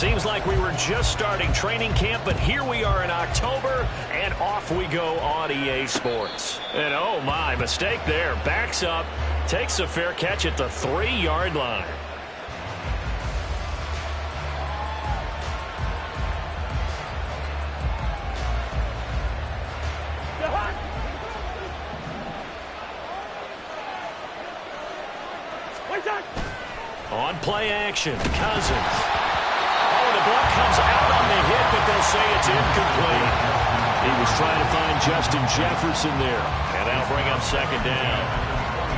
Seems like we were just starting training camp, but here we are in October, and off we go on EA Sports. And oh my, mistake there. Backs up, takes a fair catch at the 3-yard line. On play action, Cousins. Oh, the block comes out on the hit, but they'll say it's incomplete. He was trying to find Justin Jefferson there, and that'll bring up second down.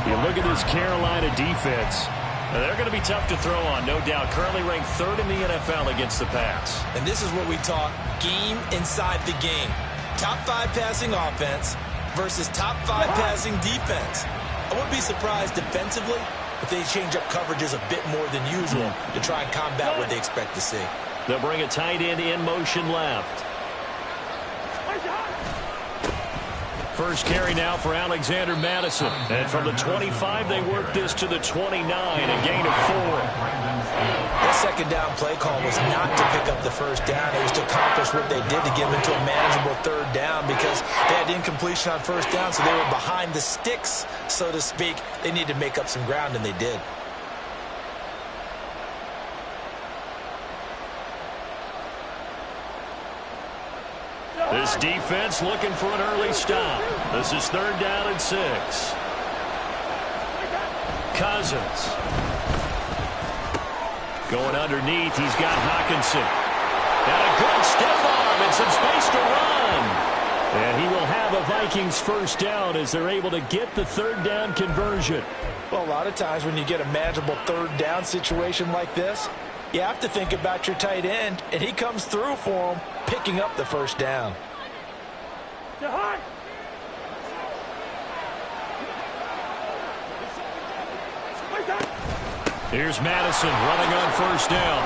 You look at this Carolina defense. They're going to be tough to throw on, no doubt. Currently ranked 3rd in the NFL against the pass. And this is what we talk, game inside the game. Top 5 passing offense versus top 5 passing defense. I wouldn't be surprised defensively if they change up coverages a bit more than usual to try and combat what they expect to see. They'll bring a tight end in motion left. First carry now for Alexander Madison. And from the 25, they work this to the 29, a gain of 4. That second down play call was not to pick up the first down. It was to accomplish what they did to get them into a manageable 3rd down because they had incompletion on first down, so they were behind the sticks, so to speak. They needed to make up some ground, and they did. This defense looking for an early stop. This is 3rd down and 6. Cousins. Going underneath, he's got Hawkinson. Got a good stiff arm and some space to run. And he will have a Vikings first down as they're able to get the 3rd down conversion. Well, a lot of times when you get a manageable 3rd down situation like this, you have to think about your tight end, and he comes through for him, picking up the first down. Here's Madison running on first down.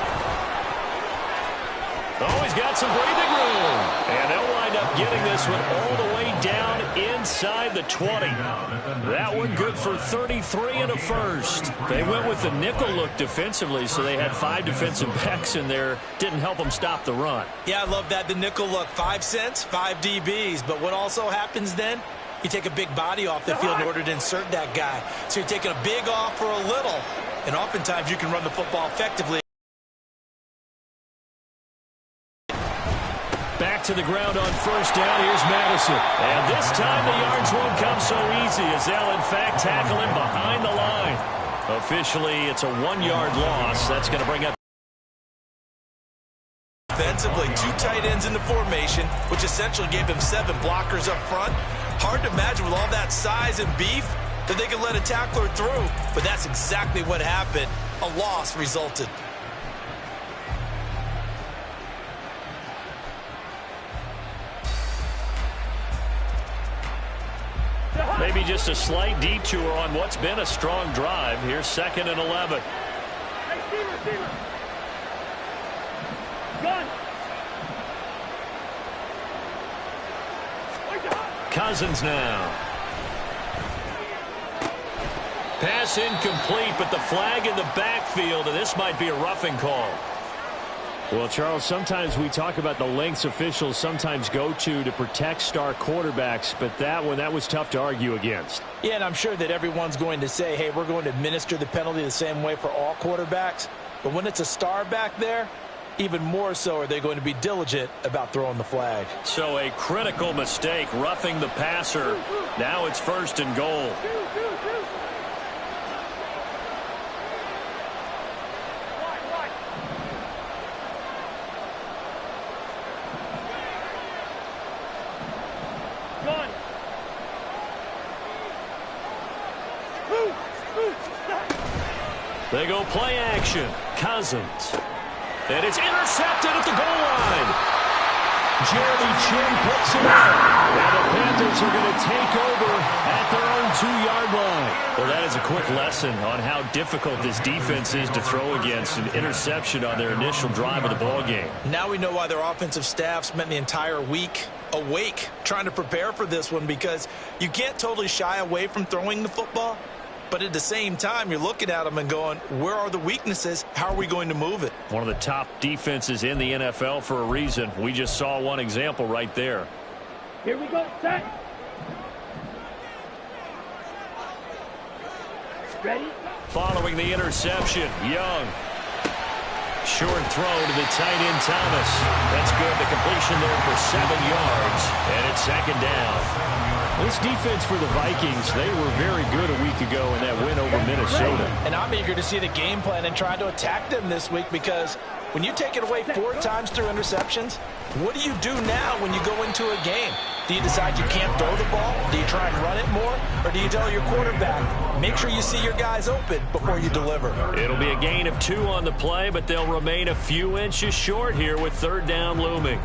Oh, he's got some breathing room. And they'll wind up getting this one all the way down inside the 20. That one good for 33 and a first. They went with the nickel look defensively, so they had 5 defensive backs in there. Didn't help them stop the run. Yeah, I love that. The nickel look, 5 cents, 5 DBs. But what also happens then? You take a big body off the field in order to insert that guy. So you're taking a big off for a little. And oftentimes you can run the football effectively. Back to the ground on first down. Here's Madison. And this time the yards won't come so easy as they'll, in fact, tackle him behind the line. Officially, it's a 1-yard loss. That's going to bring up. Defensively, 2 tight ends in the formation, which essentially gave them 7 blockers up front. Hard to imagine with all that size and beef that they could let a tackler through. But that's exactly what happened. A loss resulted. Maybe just a slight detour on what's been a strong drive. Here's 2nd and 11. Cousins now. Pass incomplete, but the flag in the backfield, and this might be a roughing call. Well, Charles, sometimes we talk about the lengths officials sometimes go to protect star quarterbacks, but that was tough to argue against. Yeah, and I'm sure that everyone's going to say, hey, we're going to administer the penalty the same way for all quarterbacks. But when it's a star back there, even more so are they going to be diligent about throwing the flag. So a critical mistake, roughing the passer. Now it's 1st and goal. They go play action. Cousins. And it's intercepted at the goal line. Jeremy Chin puts it up. And the Panthers are going to take over at their own 2-yard line. Well, that is a quick lesson on how difficult this defense is to throw against. An interception on their initial drive of the ballgame. Now we know why their offensive staff spent the entire week awake trying to prepare for this one, because you can't totally shy away from throwing the football. But at the same time, you're looking at them and going, where are the weaknesses? How are we going to move it? One of the top defenses in the NFL for a reason. We just saw one example right there. Here we go, set. Ready? Following the interception, Young. Short throw to the tight end, Thomas. That's good. The completion there for 7 yards. And it's second down. This defense for the Vikings, they were very good a week ago in that win over Minnesota. And I'm eager to see the game plan and try to attack them this week, because when you take it away 4 times through interceptions, what do you do now when you go into a game? Do you decide you can't throw the ball? Do you try and run it more? Or do you tell your quarterback, make sure you see your guys open before you deliver? It'll be a gain of 2 on the play, but they'll remain a few inches short here with third down looming.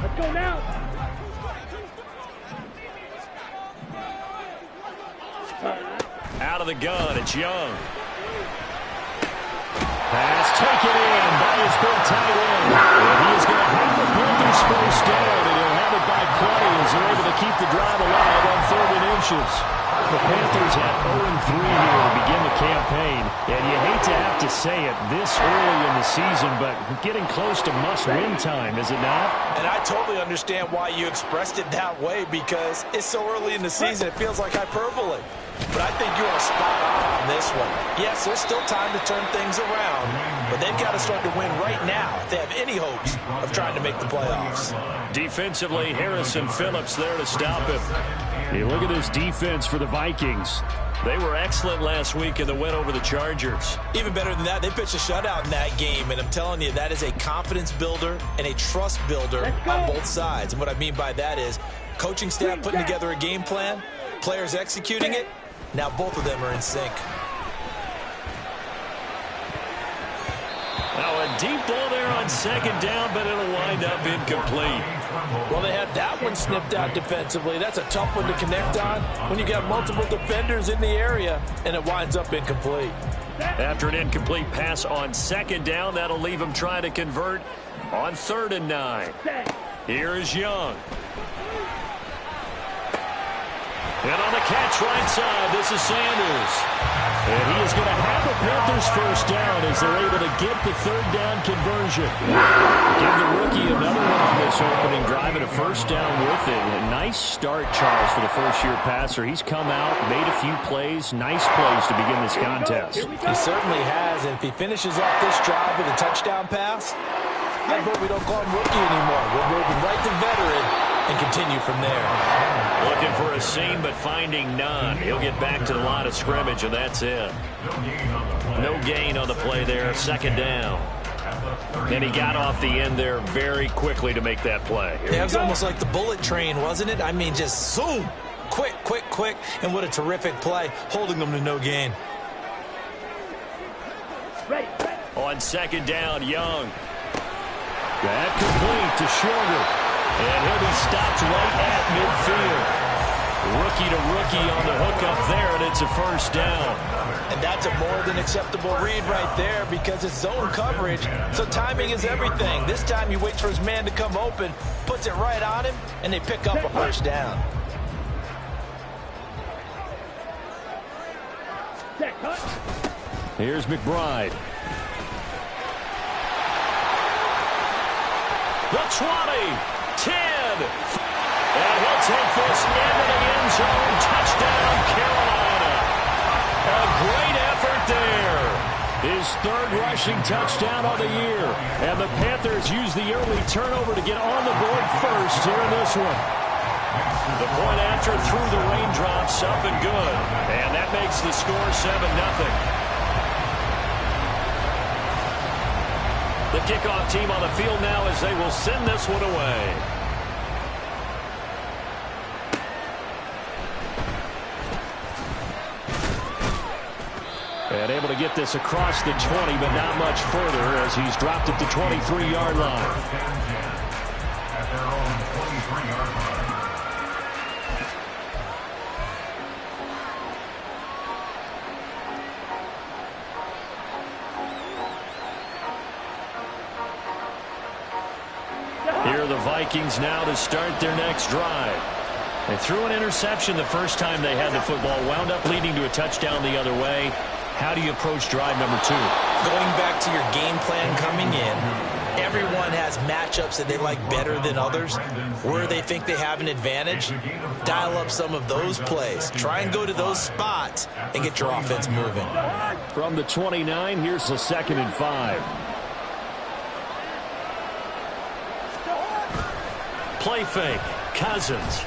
Let's go now. Out of the gun, it's Young. Pass taken in by his big tight end. And he is going to have the Panthers first down, and he'll have it by play as they're able to keep the drive alive on 3rd and inches. The Panthers have 0-3 here to begin the campaign, and you hate to have to say it this early in the season, but getting close to must-win time, is it not? And I totally understand why you expressed it that way, because it's so early in the season, it feels like hyperbole. But I think you are spot on this one. Yes, there's still time to turn things around, but they've got to start to win right now if they have any hopes of trying to make the playoffs. Defensively, Harrison Phillips there to stop him. You look at this defense for the Vikings. They were excellent last week in the win over the Chargers. Even better than that, they pitched a shutout in that game, and I'm telling you, that is a confidence builder and a trust builder on both sides. And what I mean by that is coaching staff putting together a game plan, players executing it. Now both of them are in sync. Now a deep ball there on second down, but it'll wind up incomplete. Well, they had that one snipped out defensively. That's a tough one to connect on when you got multiple defenders in the area, and it winds up incomplete. After an incomplete pass on second down, that'll leave him trying to convert on 3rd and 9. Here is Young. And on the catch right side, this is Sanders. And he is going to have the Panthers first down as they're able to get the 3rd down conversion. Give the rookie another one on this opening drive and a first down with it. A nice start, Charles, for the first-year passer. He's come out, made a few plays, nice plays to begin this contest. He certainly has, and if he finishes off this drive with a touchdown pass, I hope we don't call him rookie anymore. We'll move him right to veteran and continue from there. Looking for a seam, but finding none. He'll get back to the line of scrimmage, and that's it. No gain on the play there, 2nd down. And he got off the end there very quickly to make that play. Yeah, it was almost like the bullet train, wasn't it? I mean, just zoom. Quick, quick, quick. And what a terrific play, holding them to no gain. On 2nd down, Young. That complete to Shorter. And he'll be stopped right at midfield. Rookie to rookie on the hook up there, and it's a first down. And that's a more than acceptable read right there, because it's zone coverage, so timing is everything. This time he waits for his man to come open, puts it right on him, and they pick up a first down. Here's McBride. The 20, 10, and he'll take this into the end zone. Touchdown, Carolina. A great effort there. His 3rd rushing touchdown of the year. And the Panthers use the early turnover to get on the board first here in this one. The point after through the raindrops, up and good. And that makes the score 7-0. The kickoff team on the field now as they will send this one away. And able to get this across the 20, but not much further as he's dropped at the 23-yard line. the Vikings now to start their next drive. They threw an interception the first time they had the football, wound up leading to a touchdown the other way. How do you approach drive number 2? Going back to your game plan coming in, everyone has matchups that they like better than others. Where they think they have an advantage, dial up some of those plays. Try and go to those spots and get your offense moving. From the 29, here's the 2nd and 5. Play fake. Cousins.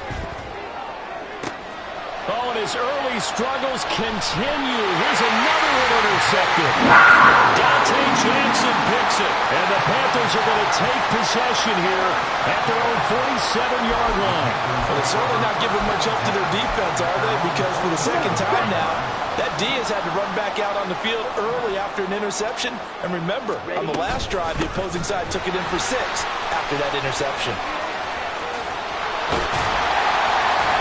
Oh, and his early struggles continue. Here's another one intercepted. Dante Jackson picks it. And the Panthers are going to take possession here at their own 47-yard line. Well, they're certainly not giving much help to their defense, are they? Because for the second time now, that D has had to run back out on the field early after an interception. And remember, on the last drive, the opposing side took it in for 6 after that interception.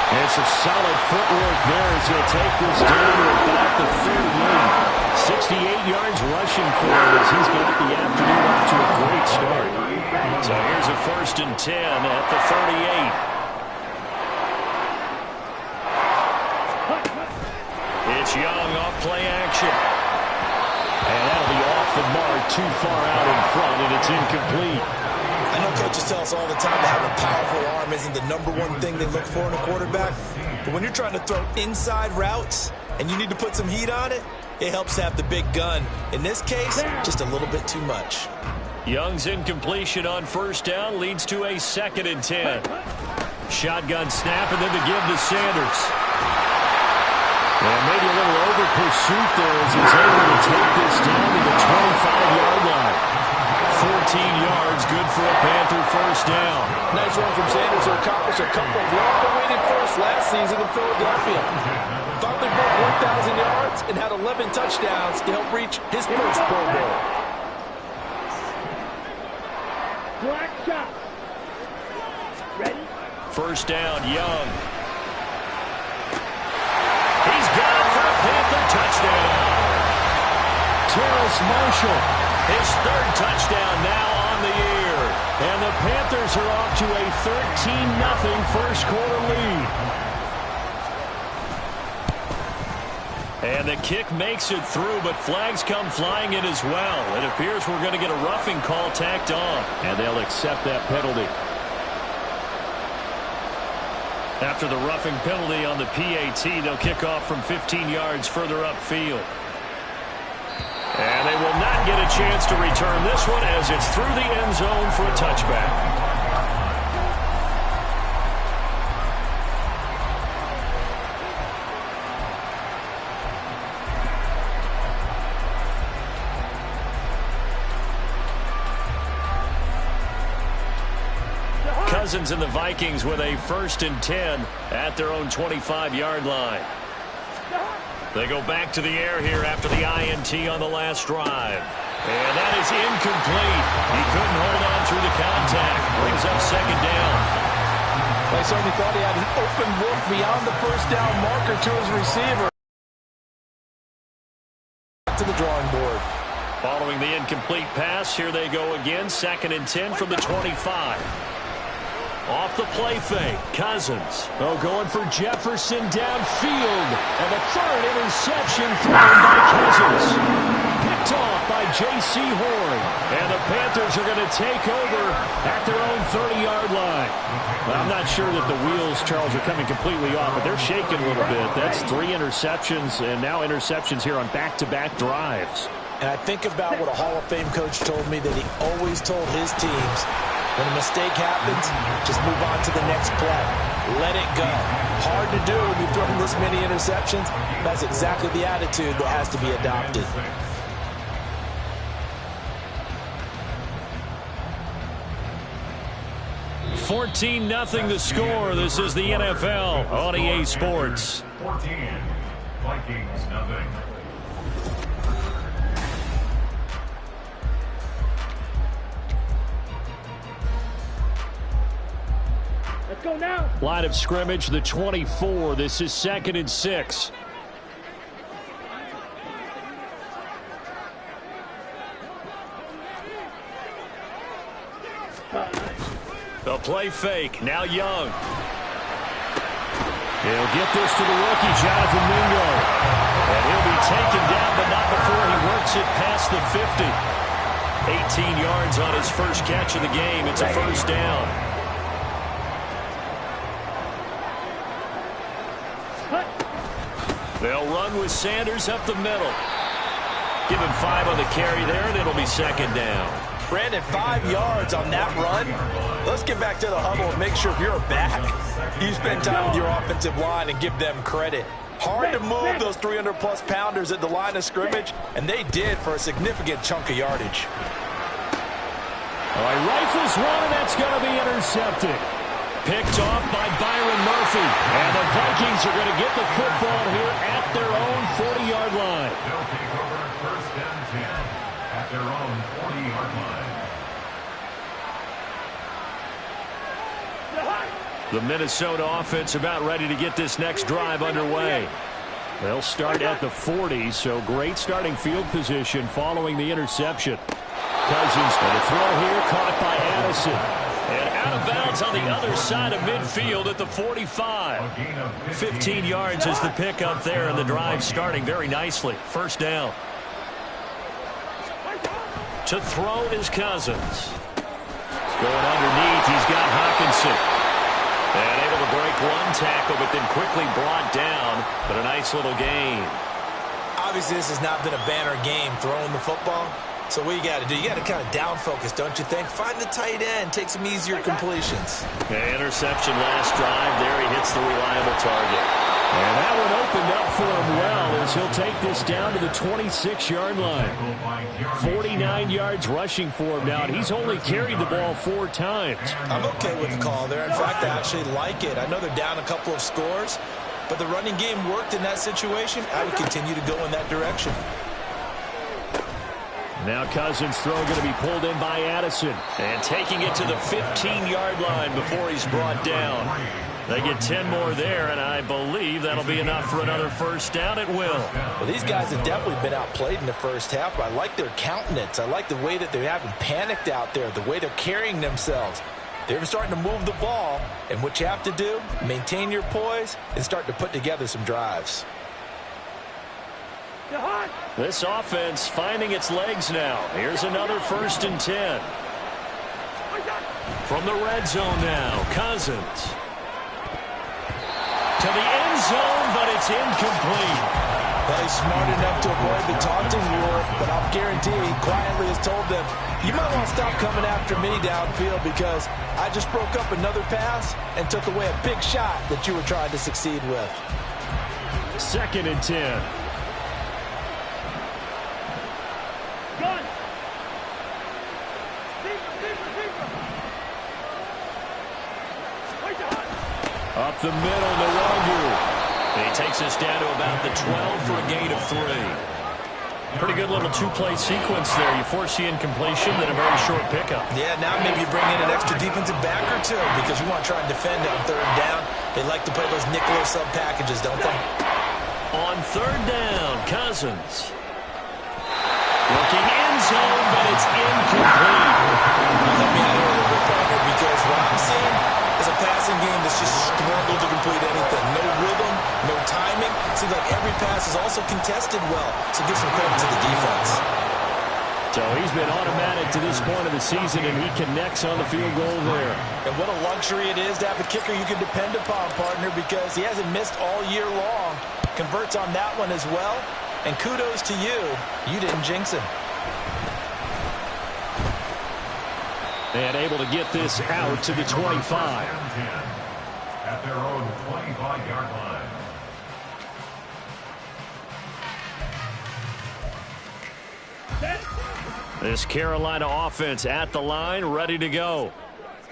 It's a solid footwork there as he'll take this down to about the 38. 68 yards rushing for it as he's got the afternoon off to a great start. So here's a 1st and 10 at the 38. It's Young off play action. And that'll be off the mark, too far out in front, and it's incomplete. I know coaches tell us all the time that having a powerful arm isn't the #1 thing they look for in a quarterback. But when you're trying to throw inside routes and you need to put some heat on it, it helps to have the big gun. In this case, just a little bit too much. Young's incompletion on 1st down leads to a 2nd and 10. Shotgun snap and then to give to Sanders. And maybe a little over pursuit there as he's able to take this down to the 25-yard line. 14 yards, good for a Panther 1st down. Nice run from Sanders to accomplish a couple of long-awaited firsts last season in Philadelphia. Finally broke 1,000 yards and had 11 touchdowns to help reach his first Pro Bowl. Black shot. Ready? 1st down, Young. He's got it for a Panther touchdown. Terrace Marshall. His 3rd touchdown now on the year. And the Panthers are off to a 13-0 first quarter lead. And the kick makes it through, but flags come flying in as well. It appears we're going to get a roughing call tacked on. And they'll accept that penalty. After the roughing penalty on the PAT, they'll kick off from 15 yards further upfield. And they will not get a chance to return this one as it's through the end zone for a touchback. Cousins and the Vikings with a 1st and 10 at their own 25-yard line. They go back to the air here after the INT on the last drive. And that is incomplete. He couldn't hold on through the contact. Brings up 2nd down. I certainly thought he had an open look beyond the 1st down marker to his receiver. To the drawing board. Following the incomplete pass, here they go again. 2nd and 10 from the 25. Off the play fake, Cousins. Oh, going for Jefferson downfield. And the 3rd interception thrown by Cousins. Picked off by J.C. Horn. And the Panthers are going to take over at their own 30-yard line. Well, I'm not sure that the wheels, Charles, are coming completely off, but they're shaking a little bit. That's 3 interceptions, and now interceptions here on back-to-back drives. And I think about what a Hall of Fame coach told me that he always told his teams, when a mistake happens, just move on to the next play. Let it go. Hard to do when you've thrown this many interceptions. That's exactly the attitude that has to be adopted. $14-0 the score. This is the NFL on EA Sports. 14, Vikings nothing. Let's go now. Line of scrimmage, the 24. This is 2nd and 6. The A play fake. Now Young. He'll get this to the rookie, Jonathan Mingo. And he'll be taken down, but not before he works it past the 50. 18 yards on his first catch of the game. It's a first down. They'll run with Sanders up the middle. Give him 5 on the carry there, and it'll be second down. Brandon, 5 yards on that run. Let's get back to the huddle and make sure if you're a back, you spend time with your offensive line and give them credit. Hard to move those 300-plus pounders at the line of scrimmage, and they did for a significant chunk of yardage. All right, rifles one, and that's going to be intercepted. Picked off by Byron Murphy. And the Vikings are going to get the football here at their own 40-yard line. They'll take over first and 10 at their own 40-yard line. The Minnesota offense about ready to get this next drive underway. They'll start at the 40, so great starting field position following the interception. Cousins and a throw here caught by Addison. And out of bounds on the other side of midfield at the 45. 15 yards is the pickup there, and the drive starting very nicely. First down. To throw is Cousins. Going underneath, he's got Hawkinson. And able to break one tackle, but then quickly brought down. But a nice little gain. Obviously, this has not been a banner game throwing the football. So what you got to do, you got to kind of down focus, don't you think? Find the tight end, take some easier completions. Interception last drive. There he hits the reliable target. And that one opened up for him well as he'll take this down to the 26-yard line. 49 yards rushing for him now, and he's only carried the ball 4 times. I'm okay with the call there. In fact, I actually like it. I know they're down a couple of scores, but the running game worked in that situation. I would continue to go in that direction. Now Cousins' throw going to be pulled in by Addison. And taking it to the 15-yard line before he's brought down. They get 10 more there, and I believe that'll be enough for another first down. It will. Well, these guys have definitely been outplayed in the first half, but I like their countenance. I like the way that they haven't panicked out there, the way they're carrying themselves. They're starting to move the ball, and what you have to do, maintain your poise and start to put together some drives. This offense finding its legs now. Here's another first and 10. From the red zone now, Cousins. To the end zone, but it's incomplete. Well, he's smart enough to avoid the taunting rule, but I'll guarantee he quietly has told them, you might want to stop coming after me downfield because I just broke up another pass and took away a big shot that you were trying to succeed with. Second and 10. Up the middle, Nwangu. He takes us down to about the 12 for a gain of 3. Pretty good little two-play sequence there. You force the incompletion, then a very short pickup. Yeah, now maybe you bring in an extra defensive back or two because you want to try and defend on third down. They like to play those nickel sub packages, don't they? On third down, Cousins. Looking end zone, but it's incomplete. Let me out here a little bit, partner, because what I'm seeing is a passing game that's just struggled to complete anything. No rhythm, no timing. Seems like every pass is also contested well. So give some credit to the defense. So he's been automatic to this point of the season, and he connects on the field goal there. And what a luxury it is to have a kicker you can depend upon, partner, because he hasn't missed all year long. Converts on that one as well. And kudos to you. You didn't jinx him. And able to get this out to the 25. At their own 25-yard line. This Carolina offense at the line, ready to go.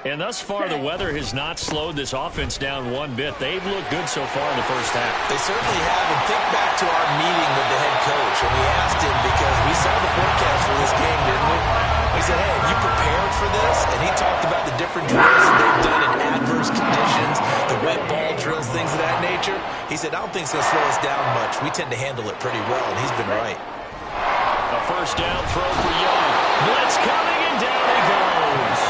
And thus far, the weather has not slowed this offense down one bit. They've looked good so far in the first half. They certainly have. And think back to our meeting with the head coach. And we asked him because we saw the forecast for this game, didn't we? He said, hey, have you prepared for this? And he talked about the different drills that they've done in adverse conditions, the wet ball drills, things of that nature. He said, I don't think it's going to slow us down much. We tend to handle it pretty well, and he's been right. A first down throw for Young. Blitz coming, and down he goes.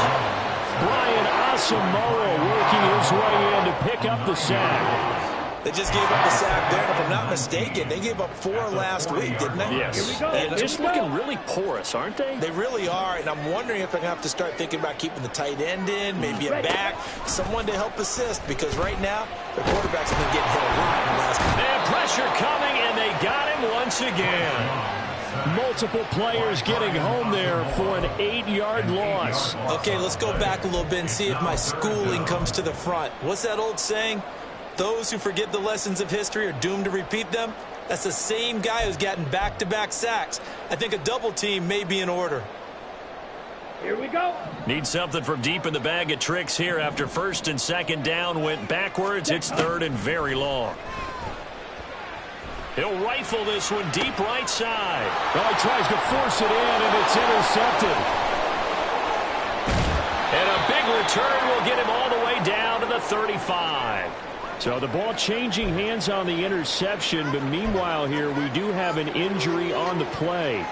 Brian Samoa working his way in to pick up the sack. They just gave up the sack there, and if I'm not mistaken, they gave up 4 last week, didn't they? Yes. They're just looking really porous, aren't they? They really are, and I'm wondering if they're going to have to start thinking about keeping the tight end in, maybe a back, someone to help assist, because right now, the quarterback's been getting hit a lot in the last game. And pressure coming, and they got him once again. Multiple players getting home there for an 8-yard loss. Okay, let's go back a little bit and see if my schooling comes to the front. What's that old saying? Those who forget the lessons of history are doomed to repeat them. That's the same guy who's gotten back-to-back sacks. I think a double team may be in order. Here we go. Need something from deep in the bag of tricks here after 1st and 2nd down went backwards. It's 3rd and very long. He'll rifle this one deep right side. Well, he tries to force it in, and it's intercepted. And a big return will get him all the way down to the 35. So the ball changing hands on the interception, but meanwhile here we do have an injury on the play.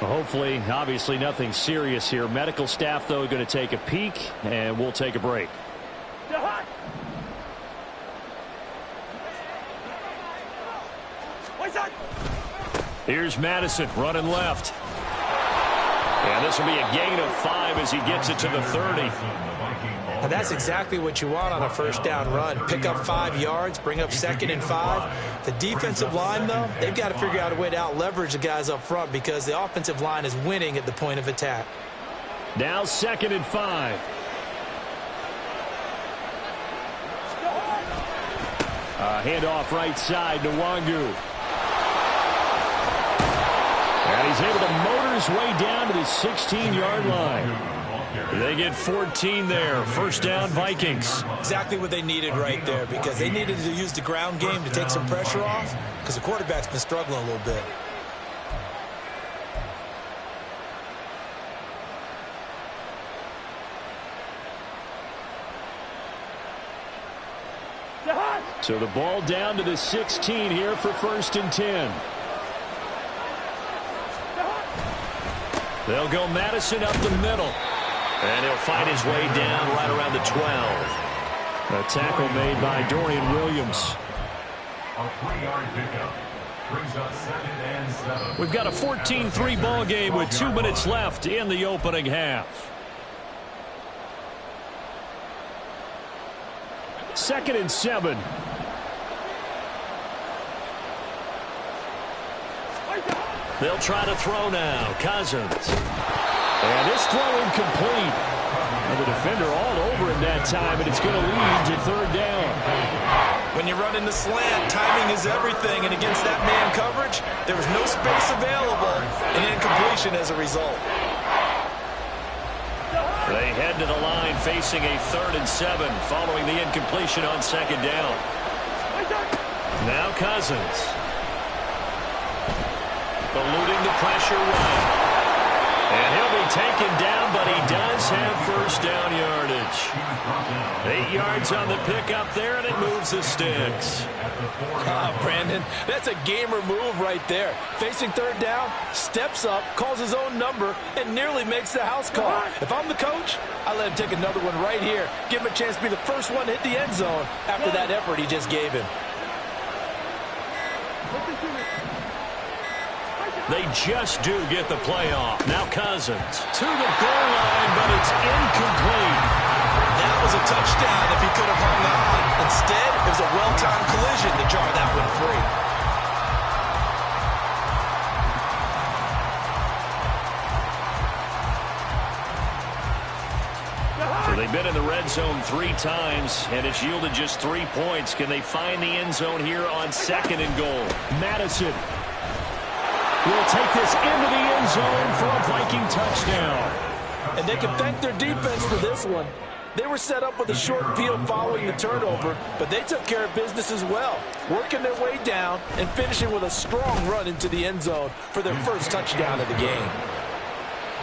Well, hopefully, obviously nothing serious here. Medical staff, though, going to take a peek, and we'll take a break. Here's Madison running left. And this will be a gain of 5 as he gets it to the 30. And that's exactly what you want on a 1st down run. Pick up 5 yards, bring up 2nd and 5. The defensive line, though, they've got to figure out a way to out-leverage the guys up front because the offensive line is winning at the point of attack. Now 2nd and 5. Handoff right side to Wangu. And he's able to motor his way down to the 16-yard line. They get 14 there. 1st down, Vikings. Exactly what they needed right there because they needed to use the ground game to take some pressure off because the quarterback's been struggling a little bit. So the ball down to the 16 here for 1st and 10. They'll go Madison up the middle. And he'll fight his way down right around the 12. A tackle made by Dorian Williams. A 3-yard pickup brings up 2nd and 7. We've got a 14-3 ball game with 2 minutes left in the opening half. 2nd and 7. They'll try to throw now. Cousins. And this throw incomplete. And the defender all over him that time, and it's going to lead to 3rd down. When you run in the slant, timing is everything, and against that man coverage, there was no space available, and incompletion as a result. They head to the line facing a 3rd and 7 following the incompletion on 2nd down. Now Cousins. Eluding the pressure right. And he'll be taken down, but he does have 1st down yardage. 8 yards on the pickup there, and it moves the sticks. Brandon, that's a gamer move right there. Facing 3rd down, steps up, calls his own number, and nearly makes the house call. If I'm the coach, I let him take another one right here. Give him a chance to be the first one to hit the end zone after that effort he just gave him. They just do get the play off. Now Cousins to the goal line, but it's incomplete. That was a touchdown if he could have hung on. Instead, it was a well-timed collision to jar that one free. So they've been in the red zone 3 times, and it's yielded just 3 points. Can they find the end zone here on 2nd and goal? Madison will take this into the end zone for a Viking touchdown. And they can thank their defense for this one. They were set up with a short field following the turnover, but they took care of business as well, working their way down and finishing with a strong run into the end zone for their 1st touchdown of the game.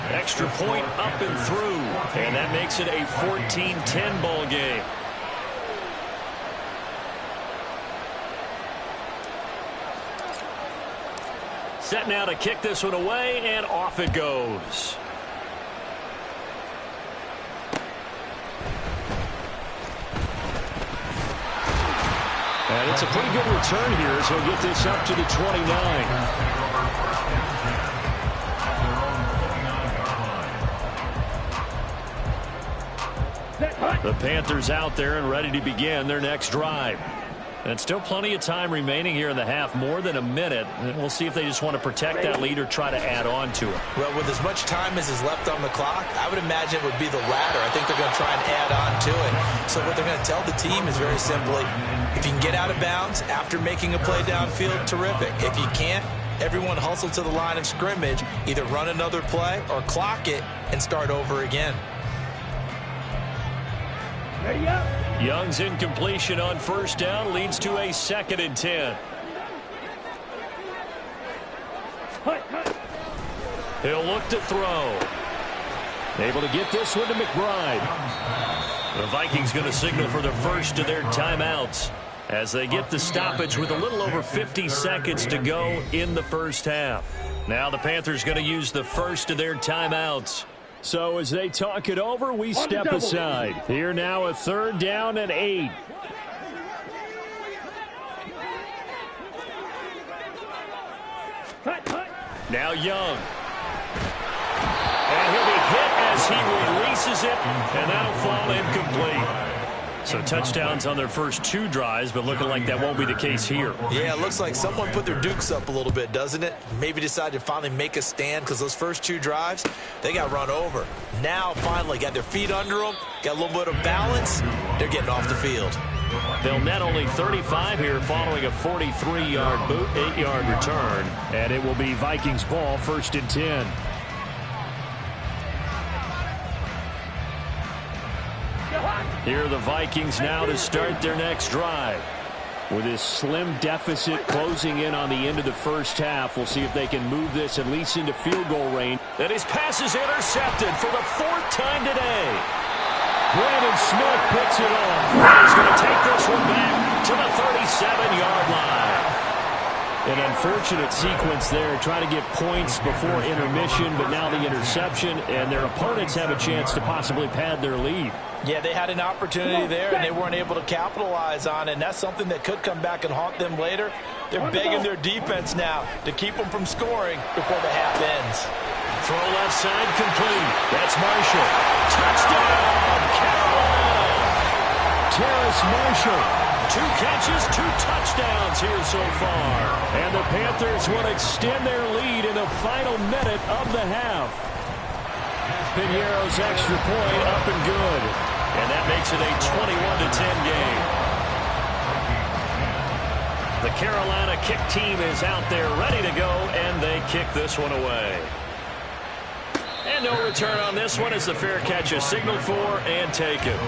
Extra point up and through, and that makes it a 14-10 ball game. Set now to kick this one away, and off it goes. And it's a pretty good return here, so he'll get this up to the 29. The Panthers out there and ready to begin their next drive. And still plenty of time remaining here in the half, more than a minute. And we'll see if they just want to protect that lead or try to add on to it. Well, with as much time as is left on the clock, I would imagine it would be the latter. I think they're going to try and add on to it. So what they're going to tell the team is very simply, if you can get out of bounds after making a play downfield, terrific. If you can't, everyone hustle to the line of scrimmage, either run another play or clock it and start over again. Ready up. Young's incompletion on first down leads to a 2nd and 10. He'll look to throw. Able to get this one to McBride. The Vikings going to signal for the first of their timeouts as they get the stoppage with a little over 50 seconds to go in the first half. Now the Panthers going to use the first of their timeouts. So as they talk it over, we step aside. Here now a 3rd down and 8. Now Young. And he'll be hit as he releases it, and that'll fall incomplete. So touchdowns on their first 2 drives, but looking like that won't be the case here. Yeah, it looks like someone put their dukes up a little bit, doesn't it? Maybe decided to finally make a stand because those first 2 drives, they got run over. Now, finally, got their feet under them, got a little bit of balance. They're getting off the field. They'll net only 35 here following a 43-yard 8-yard return. And it will be Vikings ball, 1st and 10. Here are the Vikings now to start their next drive. With this slim deficit closing in on the end of the first half, we'll see if they can move this at least into field goal range. And his pass is intercepted for the 4th time today. Brandon Smith puts it on. He's going to take this one back to the 37-yard line. An unfortunate sequence there, trying to get points before intermission, but now the interception, and their opponents have a chance to possibly pad their lead. Yeah, they had an opportunity there, and they weren't able to capitalize on it, and that's something that could come back and haunt them later. They're begging their defense now to keep them from scoring before the half ends. Throw left side complete. That's Marshall. Touchdown, Carolina! Terrace Marshall. 2 catches, 2 touchdowns here so far. And the Panthers will extend their lead in the final minute of the half. Pinheiro's extra point up and good. And that makes it a 21-10 game. The Carolina kick team is out there ready to go, and they kick this one away. And no return on this one as the fair catch is signaled for and taken.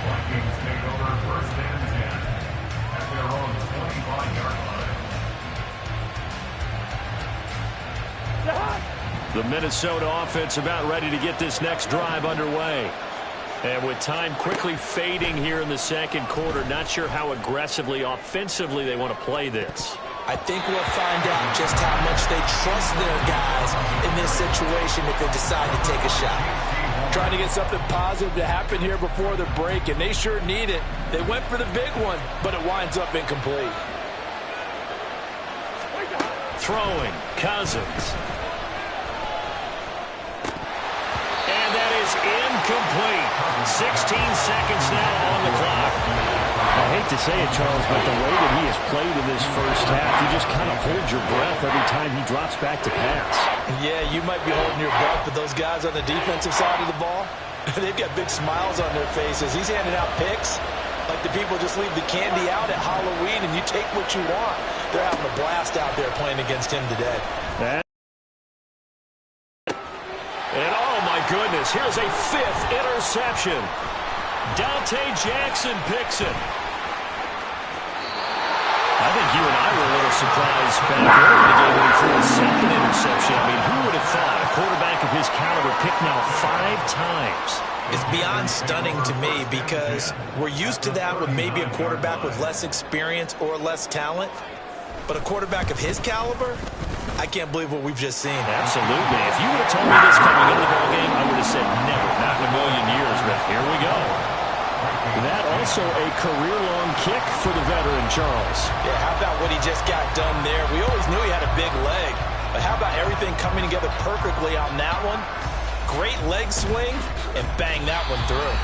The Minnesota offense about ready to get this next drive underway. And with time quickly fading here in the 2nd quarter, not sure how aggressively, offensively they want to play this. I think we'll find out just how much they trust their guys in this situation if they decide to take a shot. Trying to get something positive to happen here before the break, and they sure need it. They went for the big one, but it winds up incomplete. Throwing, Cousins. And that is incomplete. 16 seconds now on the clock. I hate to say it, Charles, but the way that he has played in this first half, you just kind of hold your breath every time he drops back to pass. Yeah, you might be holding your breath, but those guys on the defensive side of the ball, they've got big smiles on their faces. He's handing out picks like the people just leave the candy out at Halloween and you take what you want. They're having a blast out there playing against him today. And oh my goodness, here's a 5th interception. Dante Jackson picks it. I think you and I were a little surprised back early in the game when he threw a 2nd interception. I mean, who would have thought a quarterback of his caliber picked now 5 times? It's beyond stunning to me because we're used to that with maybe a quarterback with less experience or less talent. But a quarterback of his caliber, I can't believe what we've just seen. Absolutely. If you would have told me this coming into the ballgame, I would have said never, not in a million years. But here we go. That also a career-long touchdown kick for the veteran, Charles. Yeah, how about what he just got done there? We always knew he had a big leg, but how about everything coming together perfectly on that one? Great leg swing, and bang that one through.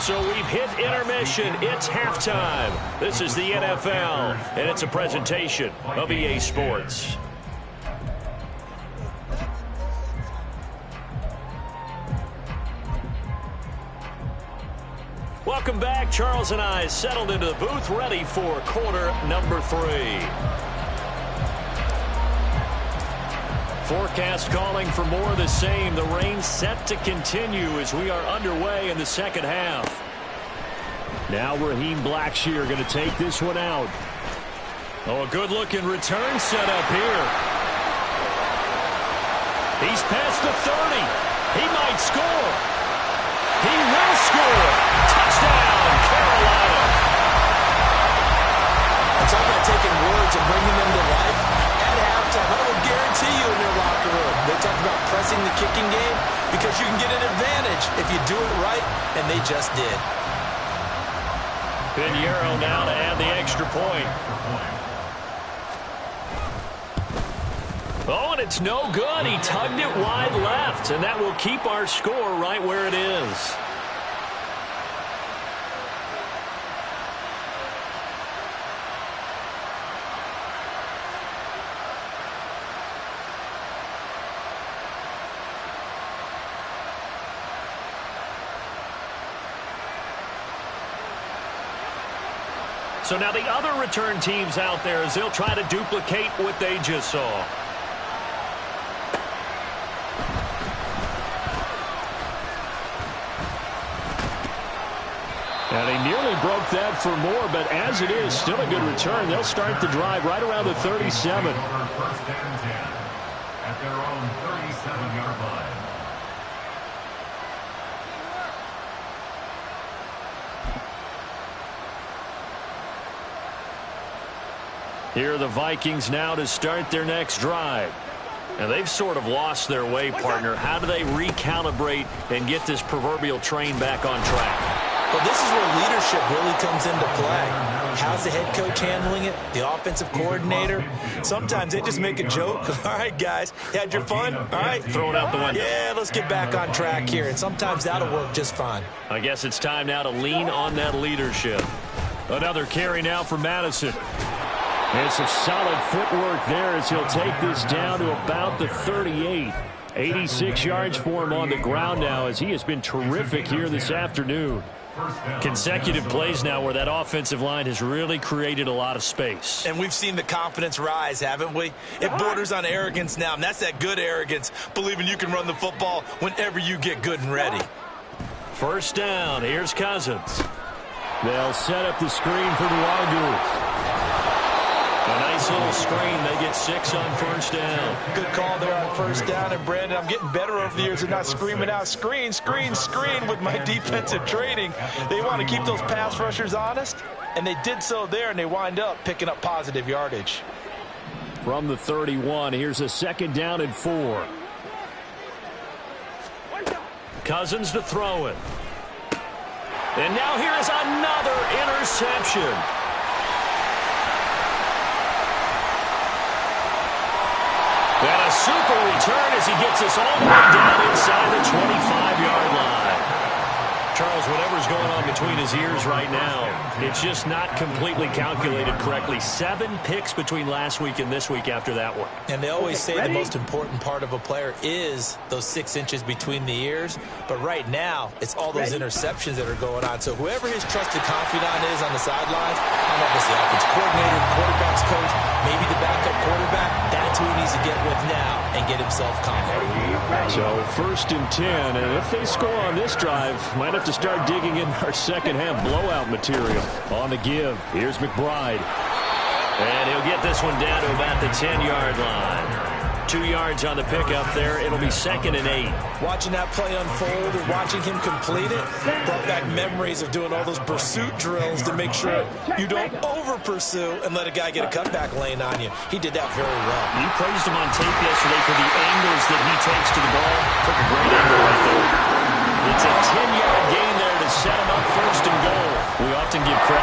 So we've hit intermission. It's halftime. This is the NFL, and it's a presentation of EA Sports. Welcome back. Charles and I settled into the booth, ready for quarter number 3. Forecast calling for more of the same. The rain set to continue as we are underway in the second half. Now Raheem Blackshear going to take this one out. Oh, a good-looking return set up here. He's past the 30. He might score. He will score. Touchdown, Carolina. It's all about taking words and bringing them to life. At halftime, I will guarantee you in their locker room, they talk about pressing the kicking game because you can get an advantage if you do it right, and they just did. Pinheiro now to add the extra point. Oh, and it's no good. He tugged it wide left, and that will keep our score right where it is. So now the other return teams out there as they'll try to duplicate what they just saw. And he nearly broke that for more, but as it is, still a good return. They'll start the drive right around the 37. First and 10 at their own 37-yard line. Here are the Vikings now to start their next drive. And they've sort of lost their way, partner. How do they recalibrate and get this proverbial train back on track? Well, this is where leadership really comes into play. How's the head coach handling it? The offensive coordinator? Sometimes they just make a joke. All right, guys, you had your fun? All right. Throw it out the window. Yeah, let's get back on track here. And sometimes that'll work just fine. I guess it's time now to lean on that leadership. Another carry now for Madison. And some solid footwork there as he'll take this down to about the 38. 86 yards for him on the ground now as he has been terrific here this afternoon. Consecutive plays now where that offensive line has really created a lot of space. And we've seen the confidence rise, haven't we? It borders on arrogance now, and that's that good arrogance, believing you can run the football whenever you get good and ready. First down, here's Cousins. They'll set up the screen for the Warriors. A nice little screen. They get 6 on first down. Good call there on first down. And, Brandon, I'm getting better over the years of not screaming out, screen, screen, screen with my defensive training. They want to keep those pass rushers honest, and they did so there, and they wind up picking up positive yardage. From the 31, here's a second down and 4. Cousins to throw it. And now here is another interception. And a super return as he gets us all the way down inside the 25-yard line. Charles, whatever's going on between his ears right now, it's just not completely calculated correctly. 7 picks between last week and this week after that one. And they always say the most important part of a player is those 6 inches between the ears. But right now, it's all those interceptions that are going on. So whoever his trusted confidant is on the sidelines, I don't know if it's the offensive coordinator, the quarterback's coach, maybe the backup quarterback, that's who he needs to get with now and get himself confident. So first and 10, and if they score on this drive, might have to start digging in our second half blowout material. On the give, here's McBride. And he'll get this one down to about the 10-yard line. 2 yards on the pickup there. It'll be 2nd and 8. Watching that play unfold and watching him complete it brought back memories of doing all those pursuit drills to make sure you don't over-pursue and let a guy get a cutback lane on you. He did that very well. You praised him on tape yesterday for the angles that he takes to the ball. Took a great angle right there. It's a 10-yard gain there to set him up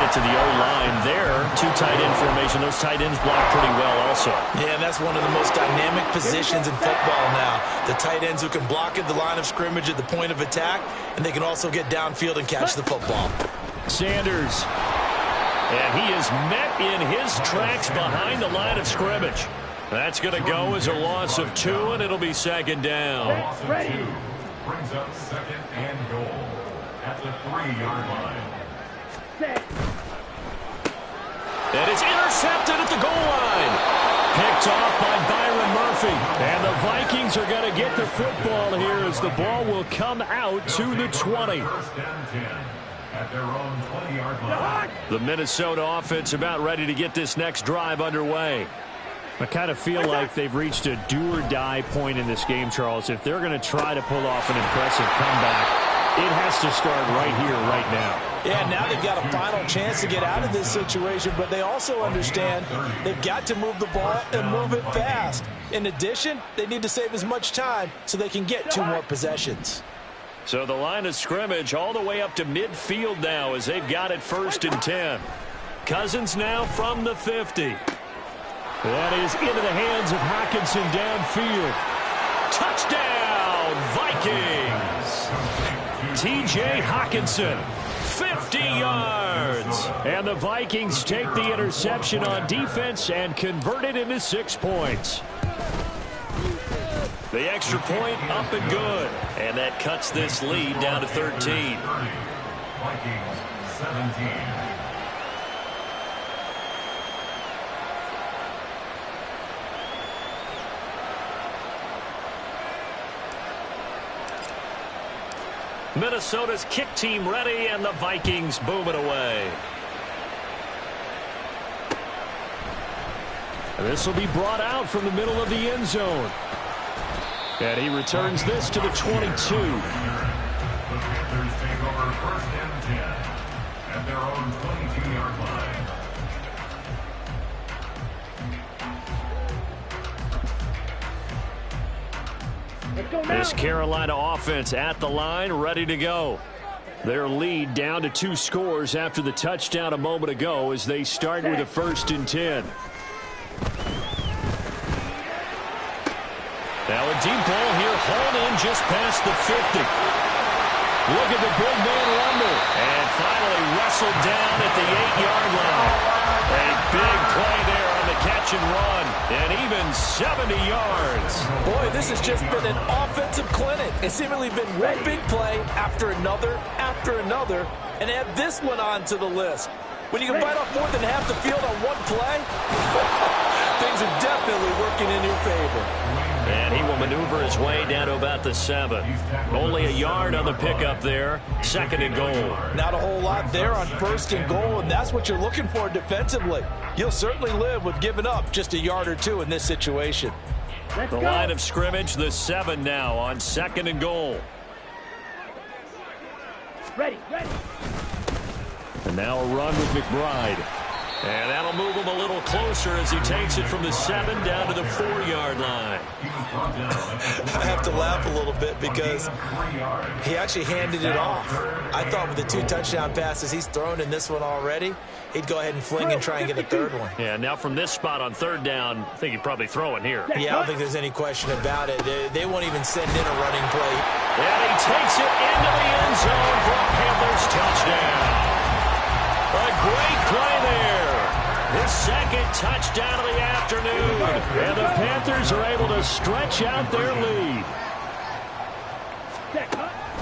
it to the O-line there. Two tight end formation. Those tight ends block pretty well also. Yeah, and that's one of the most dynamic positions in football now. The tight ends who can block at the line of scrimmage at the point of attack, and they can also get downfield and catch the football. Sanders. And he is met in his tracks behind the line of scrimmage. That's going to go as a loss of 2, and it'll be second down. Ready. Brings up second and goal at the 3-yard line. And it's intercepted at the goal line. Picked off by Byron Murphy. And the Vikings are going to get the football here as the ball will come out to the 20. First down 10 at their own 20-yard line. The Minnesota offense about ready to get this next drive underway. I kind of feel like they've reached a do-or-die point in this game, Charles. If they're going to try to pull off an impressive comeback, it has to start right here, right now. Yeah, now they've got a final chance to get out of this situation, but they also understand they've got to move the ball and move it fast. In addition, they need to save as much time so they can get 2 more possessions. So the line of scrimmage all the way up to midfield now as they've got it 1st and 10. Cousins now from the 50. That is into the hands of Hockenson downfield. Touchdown, Vikings! T.J. Hockenson, 50 yards. And the Vikings take the interception on defense and convert it into 6 points. The extra point up and good. And that cuts this lead down to 13. Vikings 17. Minnesota's kick team ready, and the Vikings boom it away. This will be brought out from the middle of the end zone. And he returns this to the 22. The Panthers take over 1st and 10 at their own 22-yard line. This Carolina offense at the line, ready to go. Their lead down to 2 scores after the touchdown a moment ago as they start with a 1st and 10. Now a deep ball here, hauled in just past the 50. Look at the big man rumble. And finally wrestled down at the 8-yard line. A big play there on the catch and run. And even 70 yards. Boy, this has just been an offensive clinic. It's seemingly been one big play after another, and add this one onto the list. When you can bite off more than half the field on one play, things are definitely working in your favor. And he will maneuver his way down to about the 7. Only a yard on the pickup there. 2nd and goal. Not a whole lot there on 1st and goal, and that's what you're looking for defensively. You'll certainly live with giving up just a yard or 2 in this situation. The line of scrimmage, the 7 now on 2nd and goal. Ready. And now a run with McBride. And that'll move him a little closer as he takes it from the 7 down to the 4-yard line. I have to laugh a little bit because he actually handed it off. I thought with the 2 touchdown passes he's thrown in this one already, he'd go ahead and fling and try and get a 3rd one. Yeah, now from this spot on 3rd down, I think he'd probably throw it here. Yeah, I don't think there's any question about it. They won't even send in a running play. And he takes it into the end zone for a Panthers touchdown. A great play there. His 2nd touchdown of the afternoon. And the Panthers are able to stretch out their lead.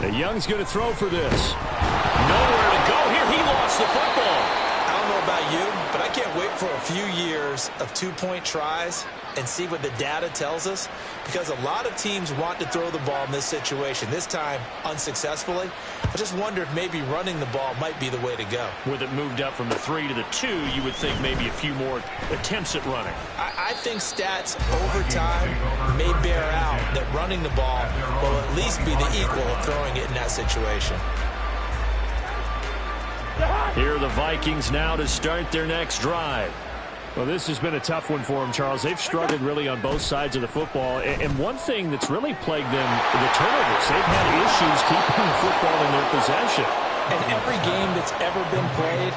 The Young's going to throw for this. Nowhere to go here. He lost the football. I don't know about you, but I can't wait for a few years of 2-point tries and see what the data tells us, because a lot of teams want to throw the ball in this situation. This time, unsuccessfully. I just wonder if maybe running the ball might be the way to go. With it moved up from the 3 to the 2, you would think maybe a few more attempts at running. I think stats over time may bear out that running the ball will at least be the equal of throwing it in that situation. Here are the Vikings now to start their next drive. Well, this has been a tough one for them, Charles. They've struggled really on both sides of the football. And one thing that's really plagued them, the turnovers. They've had issues keeping the football in their possession. And every game that's ever been played,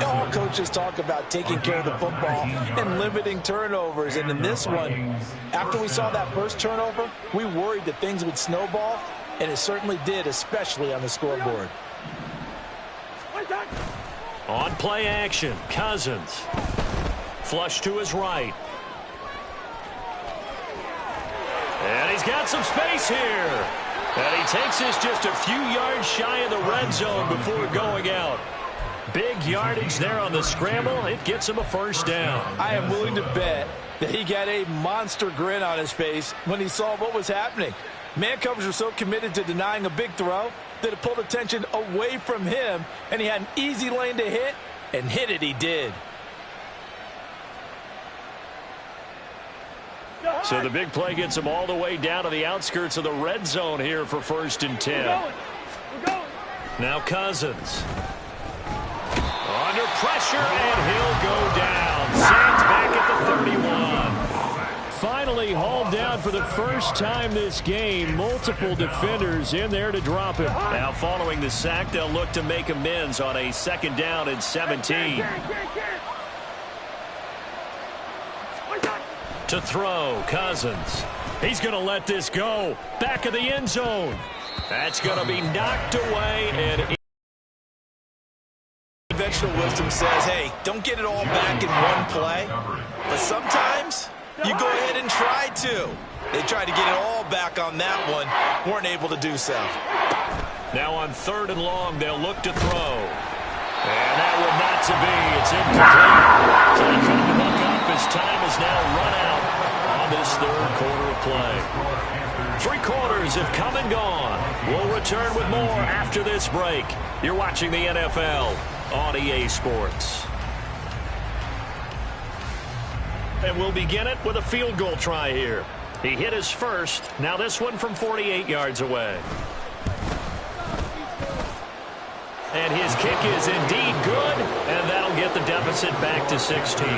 all coaches talk about taking care of the football and limiting turnovers. And in this one, after we saw that first turnover, we worried that things would snowball, and it certainly did, especially on the scoreboard. On play action, Cousins. Flush to his right. And he's got some space here. And he takes this just a few yards shy of the red zone before going out. Big yardage there on the scramble. It gets him a first down. I am willing to bet that he got a monster grin on his face when he saw what was happening. Man coverage were so committed to denying a big throw that it pulled attention away from him, and he had an easy lane to hit, and hit it he did. So the big play gets him all the way down to the outskirts of the red zone here for 1st and 10. We're going. Now Cousins. Under pressure, and he'll go down. Sacked back at the 31. Finally hauled down for the first time this game. Multiple defenders in there to drop him. Now following the sack, they'll look to make amends on a 2nd down and 17. To throw, Cousins. He's going to let this go. Back of the end zone. That's going to be knocked away. And conventional wisdom says, hey, don't get it all back in one play. But sometimes you go ahead and try to. They tried to get it all back on that one. Weren't able to do so. now on 3rd and long, they'll look to throw. And that will not to be. It's incomplete. So he couldn't hook up. His time is now run out on this 3rd quarter of play. 3 quarters have come and gone. We'll return with more after this break. You're watching the NFL on EA Sports. And we'll begin it with a field goal try here. He hit his first. Now this one from 48 yards away. And his kick is indeed good, and that'll get the deficit back to 16.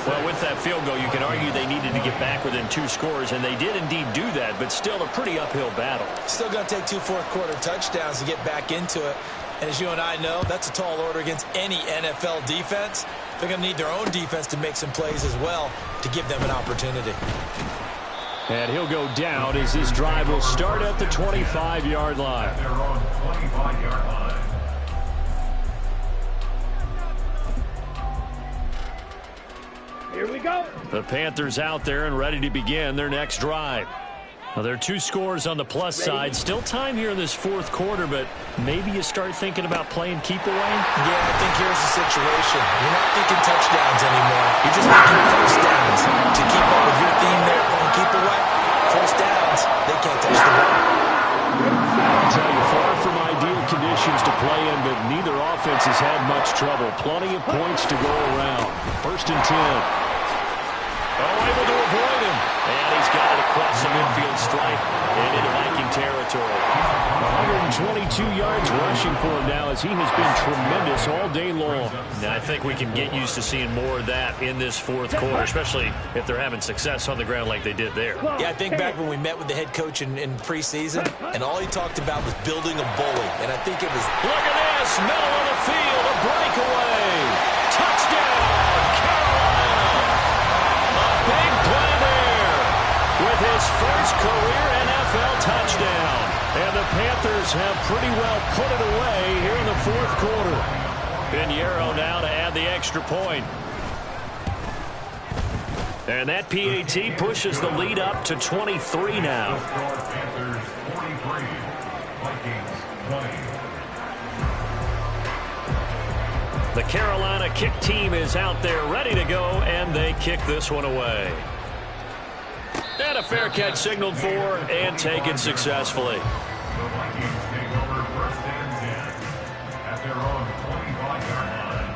Well, with that field goal, you can argue they needed to get back within 2 scores, and they did indeed do that, but still a pretty uphill battle. Still going to take 2 fourth-quarter touchdowns to get back into it. And as you and I know, that's a tall order against any NFL defense. They're going to need their own defense to make some plays as well to give them an opportunity. And he'll go down as this drive will start at the 25-yard line. They're on 25-yard line. Here we go. The Panthers out there and ready to begin their next drive. Well, there are 2 scores on the plus side. Still time here in this 4th quarter, but maybe you start thinking about playing keep away? Yeah, I think here's the situation. You're not thinking touchdowns anymore. You're just thinking first downs. To keep up with your theme there, playing keep away, first downs, they can't touch the ball. I'll tell you, far from ideal conditions to play in, but neither offense has had much trouble. Plenty of points to go around. 1st and 10. Oh, able to avoid him. And he's got it across the midfield stripe and into Viking territory. 122 yards rushing for him now as he has been tremendous all day long. Now, I think we can get used to seeing more of that in this 4th quarter, especially if they're having success on the ground like they did there. Yeah, I think back when we met with the head coach in preseason, and all he talked about was building a bully. And I think it was... Look at this, middle of the field, a breakaway. Touchdown, Carolina. A big play there with his first career NFL touchdown. And the Panthers have pretty well put it away here in the 4th quarter. Pinheiro now to add the extra point. And that PAT pushes the lead up to 23 now. Panthers 43, Vikings 20. The Carolina kick team is out there ready to go, and they kick this one away. And a fair catch signaled for and taken successfully. The Vikings take over 1st and 10 at their own 25-yard line.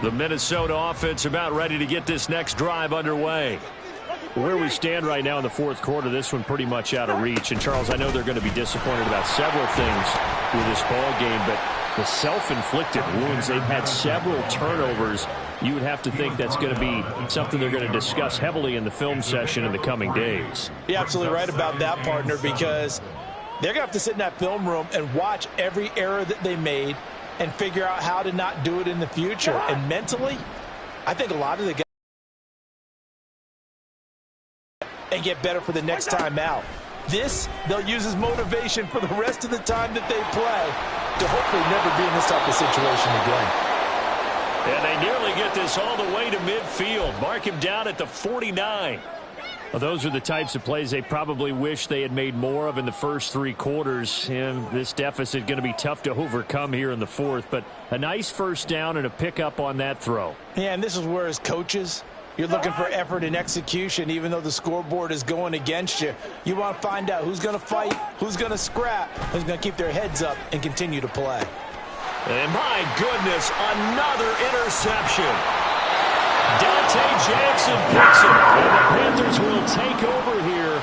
The Minnesota offense about ready to get this next drive underway. Where we stand right now in the 4th quarter, this one pretty much out of reach. And, Charles, I know they're going to be disappointed about several things with this ball game, but the self-inflicted wounds. They've had several turnovers. You would have to think that's going to be something they're going to discuss heavily in the film session in the coming days. You're absolutely right about that, partner, because they're going to have to sit in that film room and watch every error that they made and figure out how to not do it in the future. And mentally, I think a lot of the guys and get better for the next time out. This, they'll use as motivation for the rest of the time that they play to hopefully never be in this type of situation again. And they nearly get this all the way to midfield. Mark him down at the 49. Well, those are the types of plays they probably wish they had made more of in the first 3 quarters. And this deficit going to be tough to overcome here in the fourth. But a nice first down and a pickup on that throw. Yeah, and this is where, as coaches, you're looking for effort and execution, even though the scoreboard is going against you. You want to find out who's going to fight, who's going to scrap, who's going to keep their heads up and continue to play. And my goodness, another interception. Dante Jackson picks it. And the Panthers will take over here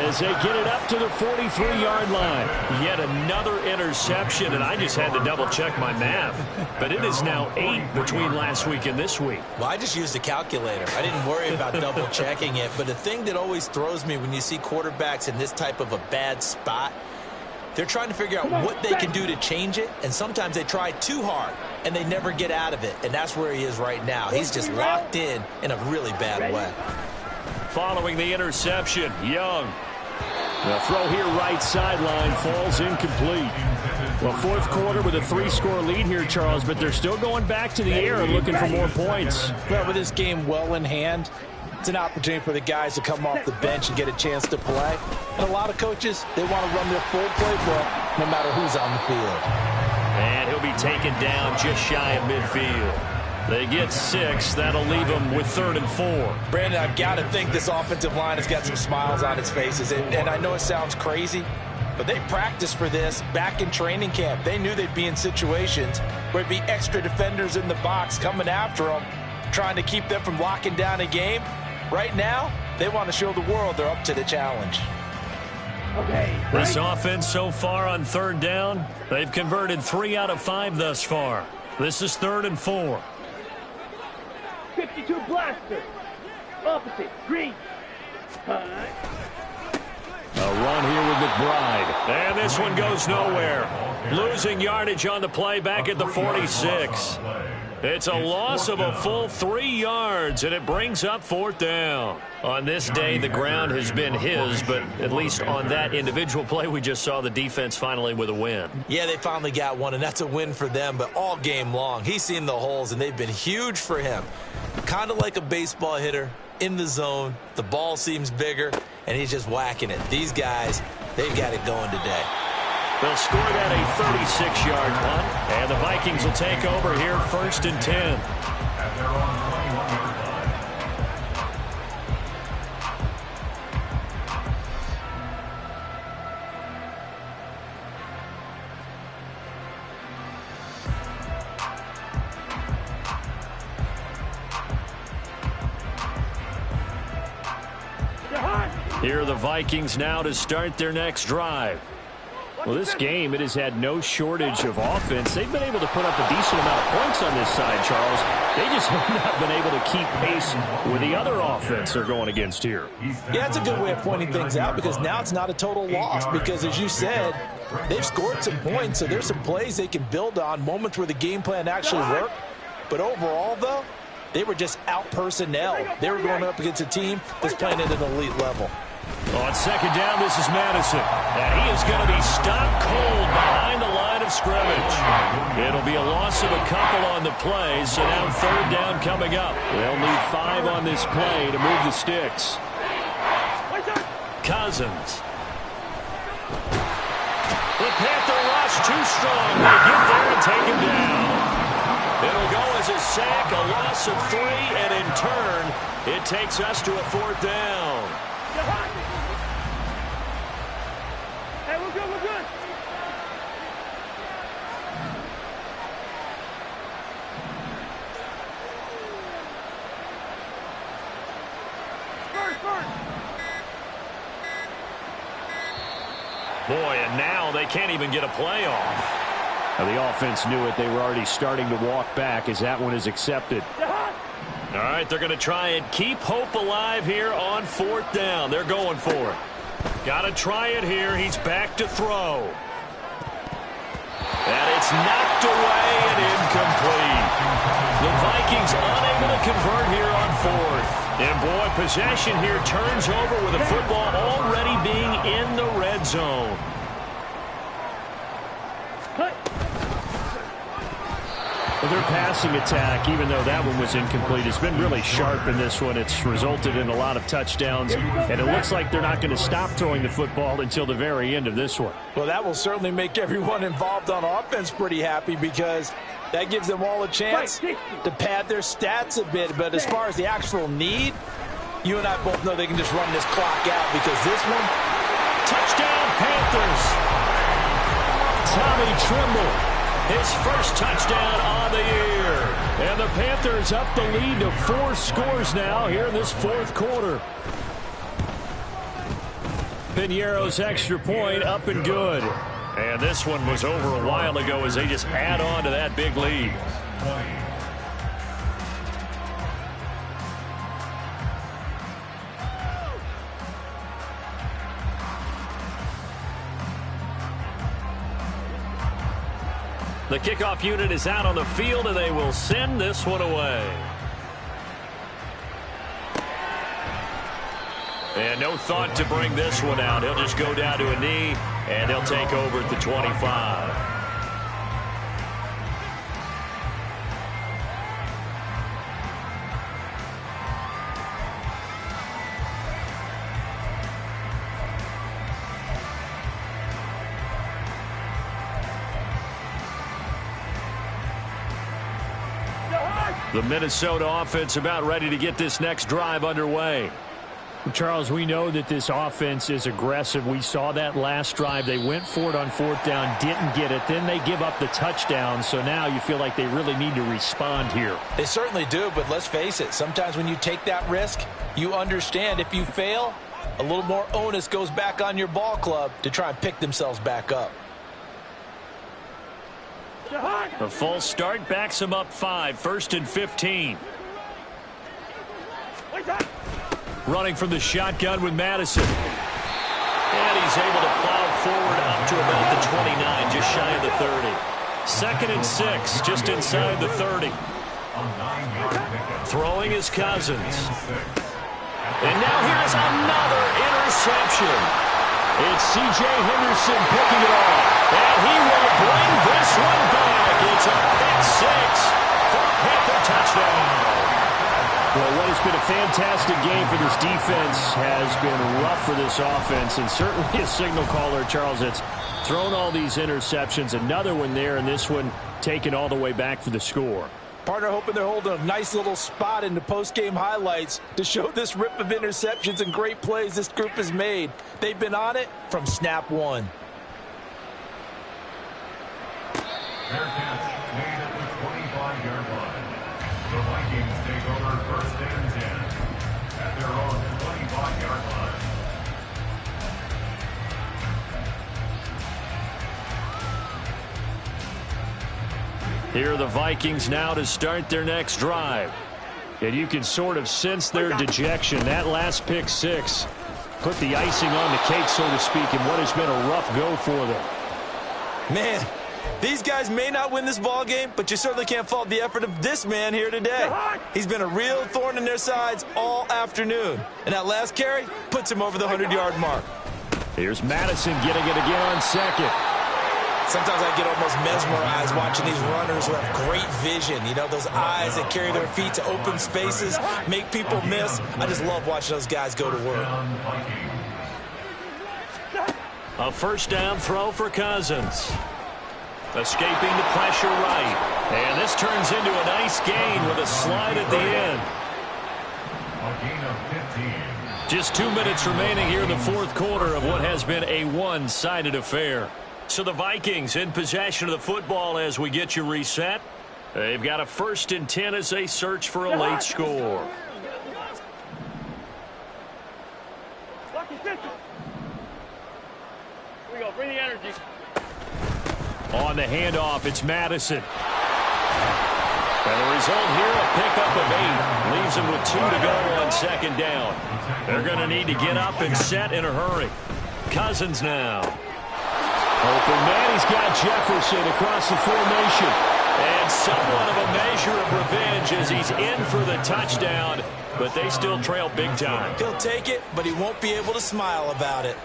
as they get it up to the 43-yard line. Yet another interception, and I just had to double-check my math. But it is now 8 between last week and this week. Well, I just used a calculator. I didn't worry about double-checking it. But the thing that always throws me when you see quarterbacks in this type of a bad spot, they're trying to figure out what they can do to change it, and sometimes they try too hard, and they never get out of it, and that's where he is right now. He's just locked in a really bad way. Following the interception, Young. The throw here right sideline falls incomplete. Well, fourth quarter with a 3-score lead here, Charles, but they're still going back to the air and looking for more points. Well, with this game well in hand, it's an opportunity for the guys to come off the bench and get a chance to play. And a lot of coaches, they want to run their full playbook no matter who's on the field. And he'll be taken down just shy of midfield. They get 6. That'll leave them with 3rd and 4. Brandon, I've got to think this offensive line has got some smiles on its faces. And I know it sounds crazy, but they practiced for this back in training camp. They knew they'd be in situations where it'd be extra defenders in the box coming after them, trying to keep them from locking down a game. Right now, they want to show the world they're up to the challenge. Okay. This offense so far on 3rd down, they've converted 3 out of 5 thus far. This is 3rd and 4. 52 blaster. Opposite. Green. A run here with McBride. And this one goes nowhere. Losing yardage on the play back at the 46. It's a loss of a full 3 yards, and it brings up 4th down. On this day, the ground has been his, but at least on that individual play, we just saw the defense finally with a win. Yeah, they finally got one, and that's a win for them, but all game long, he's seen the holes, and they've been huge for him. Kind of like a baseball hitter in the zone. The ball seems bigger, and he's just whacking it. These guys, they've got it going today. They'll score that a 36-yard punt, and the Vikings will take over here 1st and 10. At their own 21-yard line. Here are the Vikings now to start their next drive. Well, this game, it has had no shortage of offense. They've been able to put up a decent amount of points on this side, Charles. They just have not been able to keep pace with the other offense they're going against here. Yeah, it's a good way of pointing things out because now it's not a total loss because, as you said, they've scored some points, so there's some plays they can build on, moments where the game plan actually worked. But overall, though, they were just out-personnel. They were going up against a team that's playing at an elite level. On 2nd down, this is Madison. And he is going to be stopped cold behind the line of scrimmage. It'll be a loss of a couple on the play, so now 3rd down coming up. They'll need 5 on this play to move the sticks. Cousins. The Panther rush too strong. They get there and take him down. It'll go as a sack, a loss of 3, and in turn, it takes us to a 4th down. Hey, we're good, we're good. First. Boy, and now they can't even get a play off. Now, the offense knew it. They were already starting to walk back as that one is accepted. All right, they're going to try and keep hope alive here on 4th down. They're going for it. Got to try it here. He's back to throw. And it's knocked away and incomplete. The Vikings unable to convert here on 4th. And, boy, possession here turns over with the football already being in the red zone. Well, their passing attack, even though that one was incomplete, has been really sharp in this one. It's resulted in a lot of touchdowns, and it looks like they're not going to stop throwing the football until the very end of this one. Well, that will certainly make everyone involved on offense pretty happy because that gives them all a chance to pad their stats a bit. But as far as the actual need, you and I both know they can just run this clock out because this one, touchdown Panthers. Tommy Tremble. His first touchdown on the year. And the Panthers up the lead to 4 scores now here in this 4th quarter. Piñeiro's extra point up and good. And this one was over a while ago as they just add on to that big lead. The kickoff unit is out on the field, and they will send this one away. And no thought to bring this one out. He'll just go down to a knee, and he'll take over at the 25. The Minnesota offense about ready to get this next drive underway. Charles, we know that this offense is aggressive. We saw that last drive. They went for it on 4th down, didn't get it. Then they give up the touchdown. So now you feel like they really need to respond here. They certainly do, but let's face it. Sometimes when you take that risk, you understand if you fail, a little more onus goes back on your ball club to try and pick themselves back up. A false start backs him up 5, 1st and 15. Running from the shotgun with Madison. And he's able to plow forward up to about the 29, just shy of the 30. 2nd and 6, just inside the 30. Throwing is Cousins. And now here's another interception. It's C.J. Henderson picking it off. And he will bring this one back. It's a pick 6 for a Panther touchdown. Well, what has been a fantastic game for this defense has been rough for this offense, and certainly a signal caller, Charles, that's thrown all these interceptions. Another one there, and this one taken all the way back for the score. Partner hoping they're holding a nice little spot in the post-game highlights to show this rip of interceptions and great plays this group has made. They've been on it from snap one. Fair catch made at the 25-yard line. The Vikings take over 1st and 10 at their own 25-yard line. Here are the Vikings now to start their next drive. And you can sort of sense their dejection. That last pick 6 put the icing on the cake, so to speak, in what has been a rough go for them. Man, these guys may not win this ball game, but you certainly can't fault the effort of this man here today. He's been a real thorn in their sides all afternoon. And that last carry puts him over the 100-yard mark. Here's Madison getting it again on 2nd. Sometimes I get almost mesmerized watching these runners who have great vision. You know, those eyes that carry their feet to open spaces, make people miss. I just love watching those guys go to work. A 1st down throw for Cousins. Escaping the pressure right. And this turns into a nice gain with a slide at the end. A gain of 15. Just 2 minutes remaining here in the 4th quarter of what has been a one-sided affair. So the Vikings in possession of the football as we get you reset. They've got a 1st and 10 as they search for a late score. Here we go. Bring the energy. On the handoff, it's Madison. And the result here, a pickup of 8. Leaves them with 2 to go on second down. They're going to need to get up and set in a hurry. Cousins now. Open man, he's got Jefferson across the formation. And somewhat of a measure of revenge as he's in for the touchdown. But they still trail big time. He'll take it, but he won't be able to smile about it.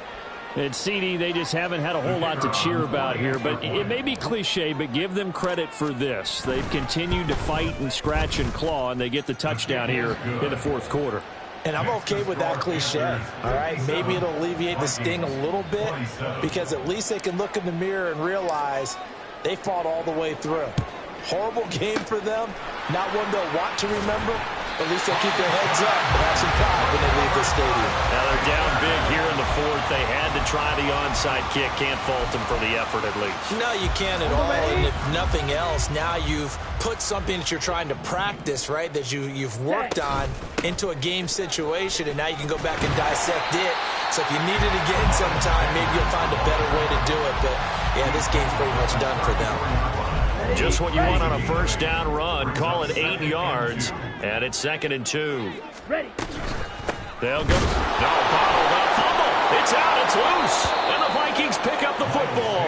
And CD, they just haven't had a whole lot to cheer about here. But it may be cliche, but give them credit for this. They've continued to fight and scratch and claw, and they get the touchdown here in the fourth quarter. And I'm okay with that cliche, all right? Maybe it'll alleviate the sting a little bit because at least they can look in the mirror and realize they fought all the way through. Horrible game for them, not one they'll want to remember. At least they'll keep their heads up and have some pride when they leave the stadium. Now they're down big here in the fourth. They had to try the onside kick. Can't fault them for the effort at least. No, you can't at all. And if nothing else, now you've put something that you're trying to practice, right, that you've worked on into a game situation, and now you can go back and dissect it. So if you need it again sometime, maybe you'll find a better way to do it. But, yeah, this game's pretty much done for them. Just what you want on a first down run. Call it 8 yards, and it's 2nd and 2. Ready. They'll go. No, bottled up. Fumble. It's out. It's loose. And the Vikings pick up the football.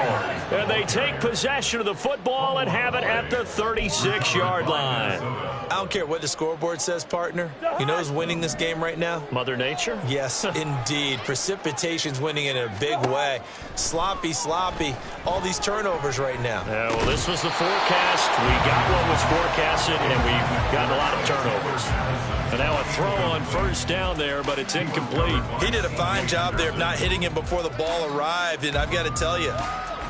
And they take possession of the football and have it at the 36-yard line. I don't care what the scoreboard says, partner. You know who's winning this game right now? Mother Nature? Yes, indeed. Precipitation's winning in a big way. Sloppy. All these turnovers right now. Yeah, well, this was the forecast. We got what was forecasted, and we've gotten a lot of turnovers. And now a throw on first down there, but it's incomplete. He did a fine job there of not hitting him before the ball arrived, and I've got to tell you,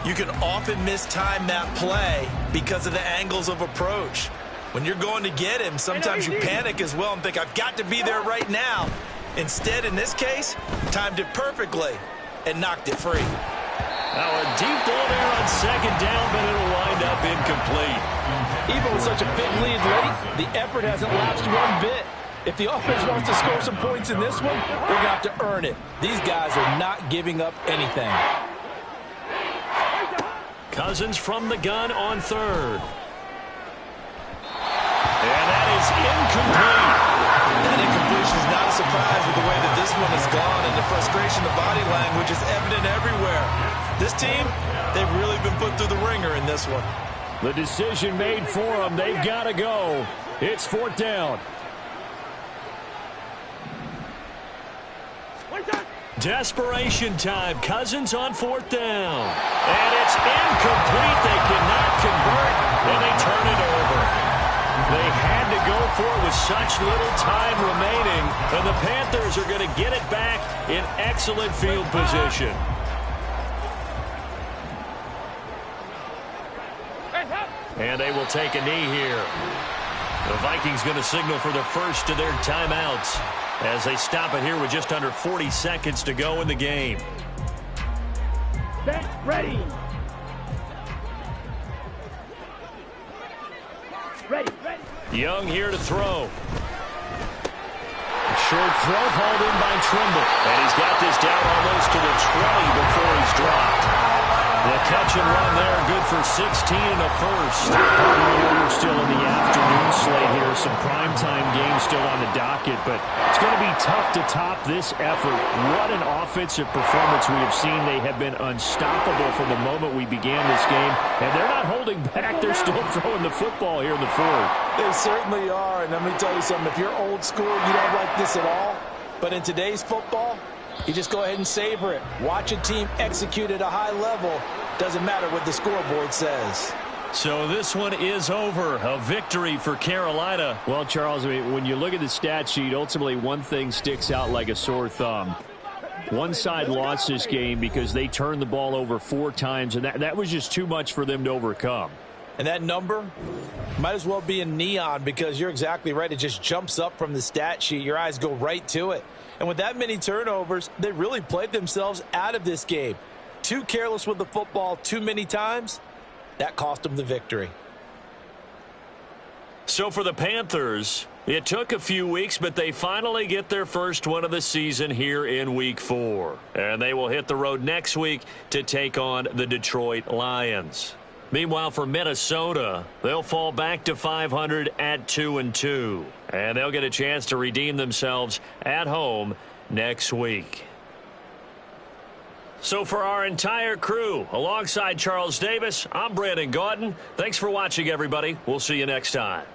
you can often mistime that play because of the angles of approach. When you're going to get him, sometimes you panic as well and think, I've got to be there right now. Instead, in this case, timed it perfectly and knocked it free. Now a deep ball there on second down, but it'll wind up incomplete. Even with such a big lead late, the effort hasn't lapsed one bit. If the offense wants to score some points in this one, they're going to have to earn it. These guys are not giving up anything. Cousins from the gun on third. And that is incomplete. That incompletion is not a surprise with the way that this one has gone, and the frustration, the body language is evident everywhere. This team, they've really been put through the ringer in this one. The decision made for them. They've got to go. It's 4th down. Desperation time. Cousins on 4th down. And it's incomplete. They cannot convert, and they turn it over. They had to go for it with such little time remaining, and the Panthers are going to get it back in excellent field position. And they will take a knee here. The Vikings going to signal for the first of their timeouts as they stop it here with just under 40 seconds to go in the game. Set, ready. Ready. Young here to throw. Short throw hauled in by Trimble. And he's got this down almost to the 20 before he's dropped. The catch and run there, good for 16 and a first. We're still in the afternoon slate here. Some primetime games still on the docket, but it's going to be tough to top this effort. What an offensive performance we have seen. They have been unstoppable from the moment we began this game, and they're not holding back. They're still throwing the football here in the fourth. They certainly are, and let me tell you something. If you're old school, you don't like this at all, but in today's football, you just go ahead and savor it. Watch a team execute at a high level. Doesn't matter what the scoreboard says. So this one is over. A victory for Carolina. Well, Charles, I mean, when you look at the stat sheet, ultimately one thing sticks out like a sore thumb. One side lost this game because they turned the ball over 4 times, and that was just too much for them to overcome. And that number might as well be in neon because you're exactly right. It just jumps up from the stat sheet. Your eyes go right to it. And with that many turnovers, they really played themselves out of this game. Too careless with the football too many times. That cost them the victory. So for the Panthers, it took a few weeks, but they finally get their first win of the season here in Week 4. And they will hit the road next week to take on the Detroit Lions. Meanwhile, for Minnesota, they'll fall back to 500 at 2-2. And they'll get a chance to redeem themselves at home next week. So for our entire crew, alongside Charles Davis, I'm Brandon Gaudin. Thanks for watching, everybody. We'll see you next time.